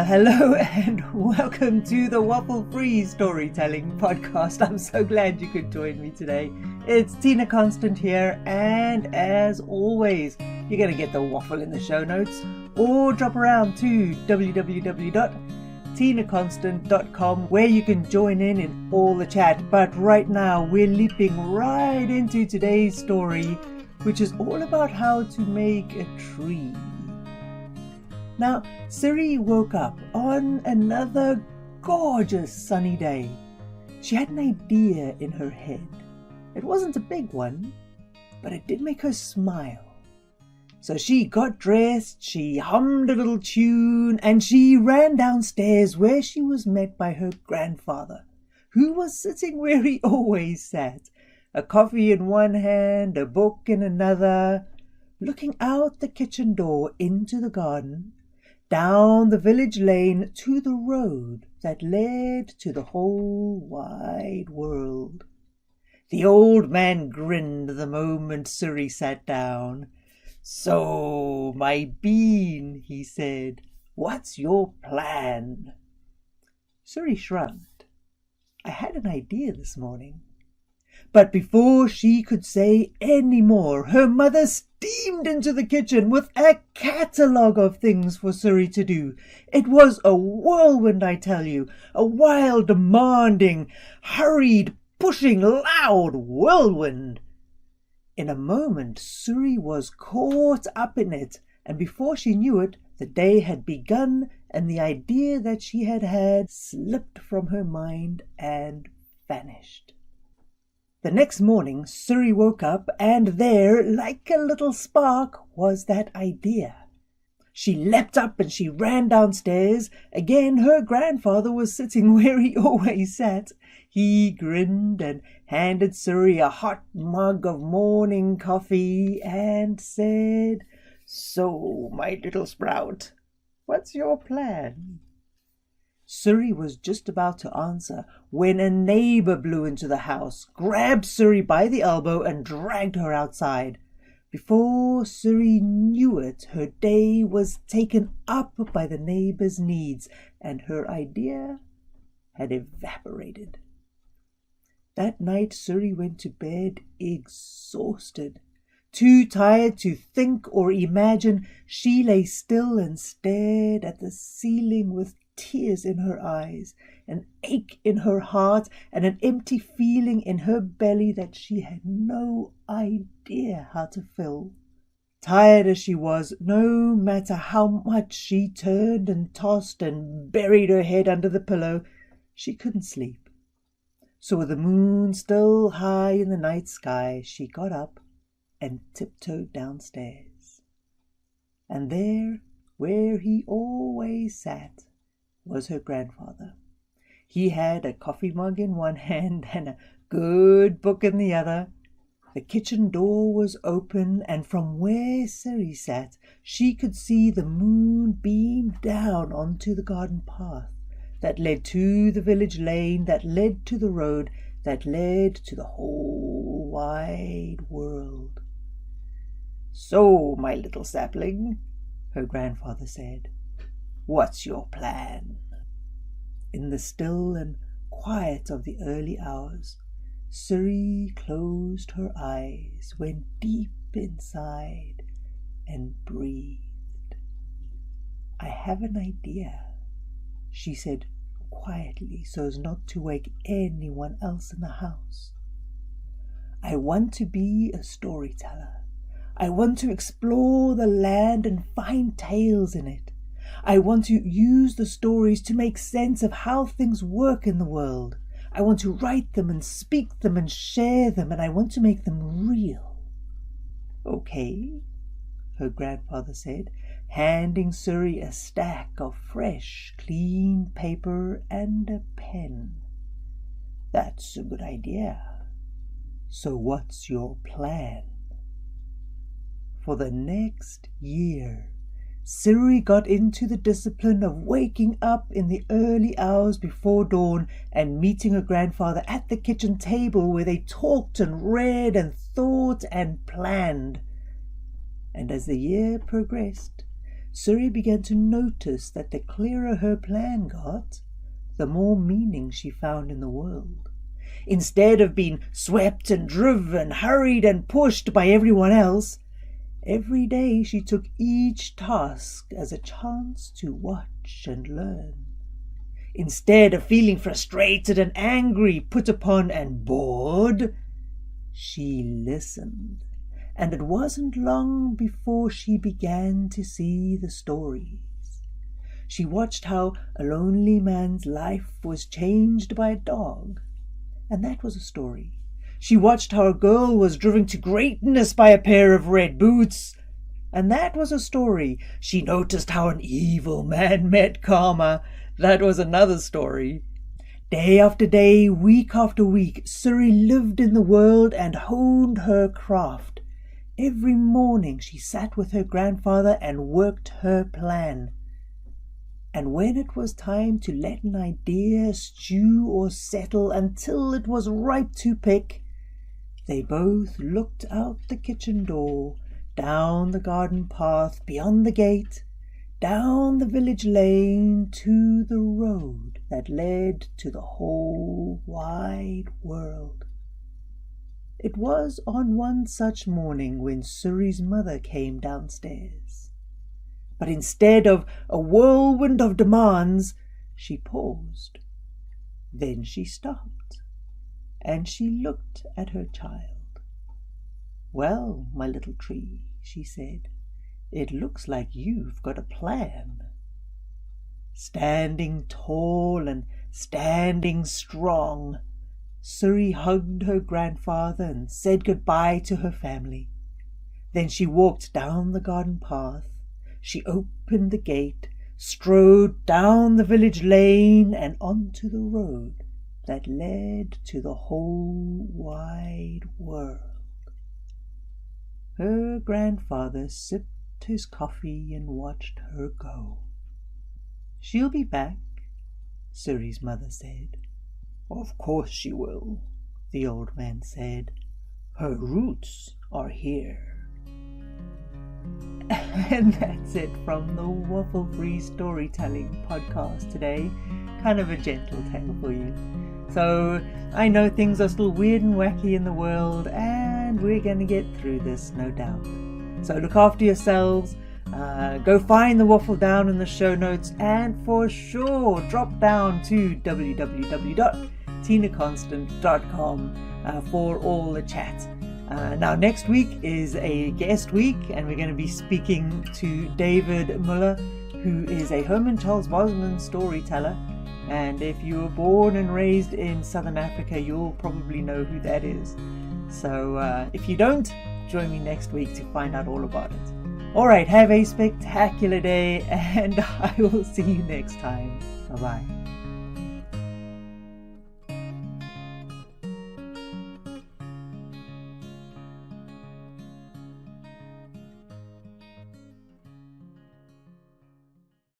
Well, hello and welcome to the WAFFLE-FREE storytelling podcast. I'm so glad you could join me today. It's Tina Konstant here, and as always, you're going to get the waffle in the show notes, or drop around to www.tinakonstant.com where you can join in all the chat. But right now, we're leaping right into today's story, which is all about how to make a tree. Now, Siri woke up on another gorgeous sunny day. She had an idea in her head. It wasn't a big one, but it did make her smile. So she got dressed, she hummed a little tune, and she ran downstairs where she was met by her grandfather, who was sitting where he always sat, a coffee in one hand, a book in another, looking out the kitchen door into the garden, down the village lane to the road that led to the whole wide world. The old man grinned the moment Siri sat down. "So, my bean," he said, "what's your plan?" Siri shrugged. "I had an idea this morning." But before she could say any more, her mother steamed into the kitchen with a catalogue of things for Siri to do. It was a whirlwind, I tell you, a wild, demanding, hurried, pushing, loud whirlwind. In a moment, Siri was caught up in it, and before she knew it, the day had begun, and the idea that she had had slipped from her mind and vanished. The next morning, Siri woke up, and there, like a little spark, was that idea. She leapt up and she ran downstairs. Again, her grandfather was sitting where he always sat. He grinned and handed Siri a hot mug of morning coffee and said, "So, my little sprout, what's your plan?" Siri was just about to answer when a neighbor blew into the house, grabbed Siri by the elbow and dragged her outside. Before Siri knew it, her day was taken up by the neighbor's needs, and her idea had evaporated. That night Siri went to bed exhausted. Too tired to think or imagine, she lay still and stared at the ceiling with tears in her eyes, an ache in her heart, and an empty feeling in her belly that she had no idea how to fill. Tired as she was, no matter how much she turned and tossed and buried her head under the pillow, she couldn't sleep. So with the moon still high in the night sky, she got up and tiptoed downstairs. And there, where he always sat, was her grandfather. He had a coffee mug in one hand and a good book in the other. The kitchen door was open, and from where Siri sat, she could see the moon beam down onto the garden path that led to the village lane, that led to the road, that led to the whole wide world. "So, my little sapling," her grandfather said, "what's your plan?" In the still and quiet of the early hours, Siri closed her eyes, went deep inside, and breathed. "I have an idea," she said quietly so as not to wake anyone else in the house. "I want to be a storyteller. I want to explore the land and find tales in it. I want to use the stories to make sense of how things work in the world. I want to write them and speak them and share them, and I want to make them real." "Okay," her grandfather said, handing Siri a stack of fresh, clean paper and a pen. "That's a good idea. So what's your plan?" For the next year, Siri got into the discipline of waking up in the early hours before dawn and meeting her grandfather at the kitchen table where they talked and read and thought and planned. And as the year progressed, Suri began to notice that the clearer her plan got, the more meaning she found in the world. Instead of being swept and driven, hurried and pushed by everyone else, every day she took each task as a chance to watch and learn. Instead of feeling frustrated and angry, put upon and bored, she listened. And it wasn't long before she began to see the stories. She watched how a lonely man's life was changed by a dog, and that was a story. She watched how a girl was driven to greatness by a pair of red boots, and that was a story. She noticed how an evil man met karma. That was another story. Day after day, week after week, Suri lived in the world and honed her craft. Every morning she sat with her grandfather and worked her plan. And when it was time to let an idea stew or settle until it was ripe to pick, they both looked out the kitchen door, down the garden path, beyond the gate, down the village lane to the road that led to the whole wide world. It was on one such morning when Suri's mother came downstairs. But instead of a whirlwind of demands, she paused. Then she stopped, and she looked at her child. "Well, my little tree," she said, "it looks like you've got a plan." Standing tall and standing strong, Suri hugged her grandfather and said goodbye to her family. Then she walked down the garden path. She opened the gate, strode down the village lane and onto the road that led to the whole wide world. Her grandfather sipped his coffee and watched her go. "She'll be back," Suri's mother said. "Of course she will," the old man said. "Her roots are here." And that's it from the Waffle-Free Storytelling podcast today. Kind of a gentle tale for you. So I know things are still weird and wacky in the world, and we're going to get through this, no doubt. So look after yourselves. Go find the waffle down in the show notes, and for sure drop down to www.tinaconstant.com for all the chat. Now next week is a guest week, and we're going to be speaking to David Muller, who is a Herman Charles Bosman storyteller. And if you were born and raised in Southern Africa, you'll probably know who that is. So if you don't, join me next week to find out all about it. Alright, have a spectacular day, and I will see you next time. Bye-bye.